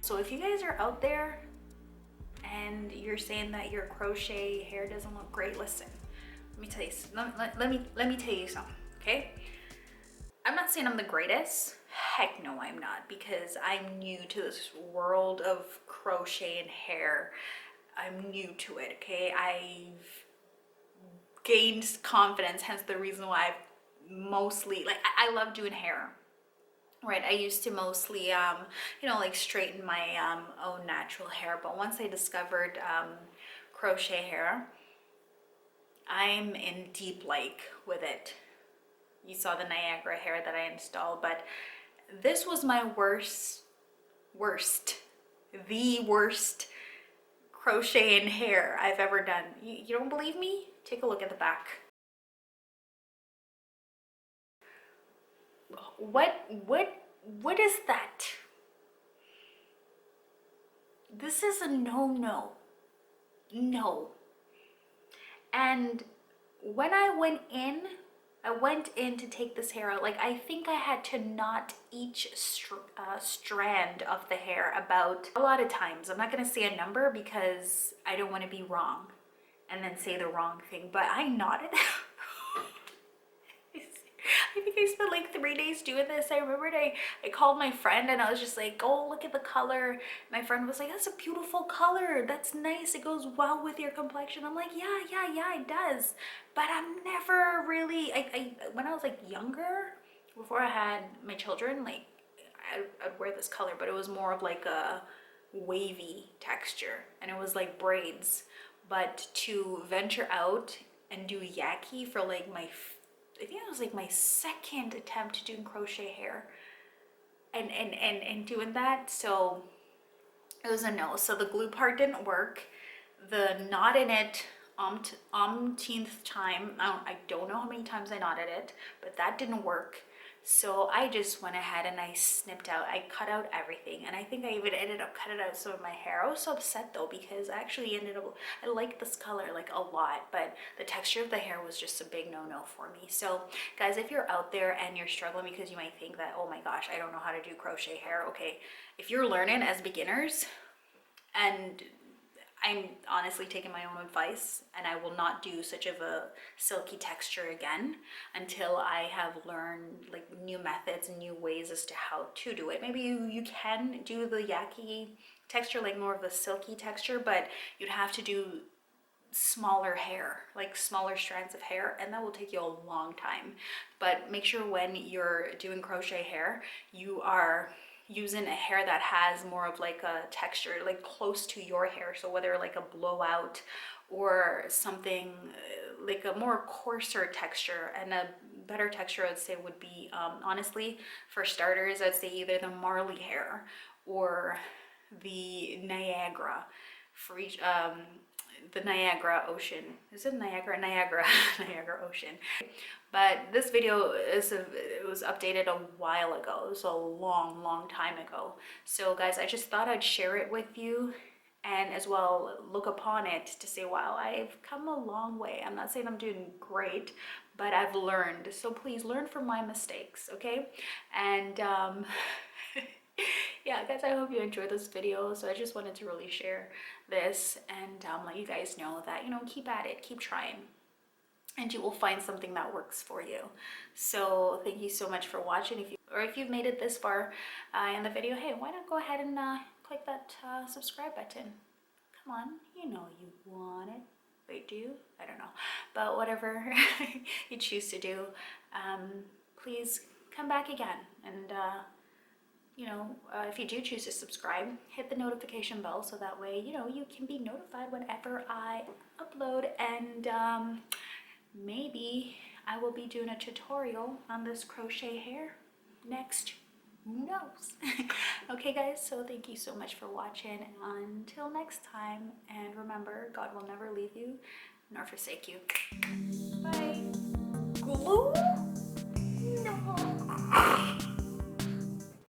So if you guys are out there and you're saying that your crochet hair doesn't look great, listen, let me tell you, let me tell you something, okay? I'm not saying I'm the greatest. Heck no, I'm not, because I'm new to this world of crochet and hair. I'm new to it, okay? I've gained confidence, hence the reason why I've mostly, like, I love doing hair, right? I used to mostly, you know, like straighten my own natural hair, but once I discovered crochet hair, I'm in deep like with it. You saw the Niagara hair that I installed, but this was my the worst crochet in hair I've ever done. You don't believe me? Take a look at the back. What is that? This is a no. And when I went in to take this hair out, like, I think I had to knot each strand of the hair about a lot of times. I'm not going to say a number because I don't want to be wrong and then say the wrong thing, but I knotted. I think I spent like 3 days doing this. I remembered I called my friend and I was just like, oh, look at the color. My friend was like, that's a beautiful color. That's nice. It goes well with your complexion. I'm like, yeah, it does. But I'm never really, when I was like younger, before I had my children, like I'd wear this color, but it was more of like a wavy texture and it was like braids. But to venture out and do yaki for like I think it was like my second attempt doing crochet hair and doing that, so it was a no. So the glue part didn't work. The knot in it, umpteenth time, I don't know how many times I knotted it, but that didn't work. So I just went ahead and I snipped out, I cut out everything, and I think I even ended up cutting out some of my hair. I was so upset though, because I actually I liked this color like a lot, but the texture of the hair was just a big no-no for me. So guys, if you're out there and you're struggling because you might think that, oh my gosh, I don't know how to do crochet hair, okay, if you're learning as beginners, and I'm honestly taking my own advice, and I will not do such of a silky texture again until I have learned like new methods and new ways as to how to do it. Maybe you can do the yaki texture, like more of a silky texture, but you'd have to do smaller hair, like smaller strands of hair, and that will take you a long time. But make sure when you're doing crochet hair, you are using a hair that has more of like a texture like close to your hair, so whether like a blowout or something like a more coarser texture. And a better texture I would say would be honestly, for starters, I'd say either the Marley hair or the Niagara for each the Niagara Ocean. Is it Niagara? Niagara Ocean. But this video it was updated a while ago. It was a long time ago. So guys, I just thought I'd share it with you, and as well look upon it to say, wow, I've come a long way. I'm not saying I'm doing great, but I've learned. So please learn from my mistakes, okay? And yeah, guys, I hope you enjoyed this video. So I just wanted to really share this and let you guys know that, you know, keep at it, keep trying, and you will find something that works for you. So thank you so much for watching. If you've made it this far in the video, hey, why not go ahead and click that subscribe button? Come on, you know you want it. Wait, do you? I don't know. But whatever you choose to do, please come back again. And you know, if you do choose to subscribe, hit the notification bell so that way, you know, you can be notified whenever I upload. And maybe I will be doing a tutorial on this crochet hair next. Who knows? Okay guys, so thank you so much for watching. Until next time, and remember, God will never leave you nor forsake you. Bye. Glue? No.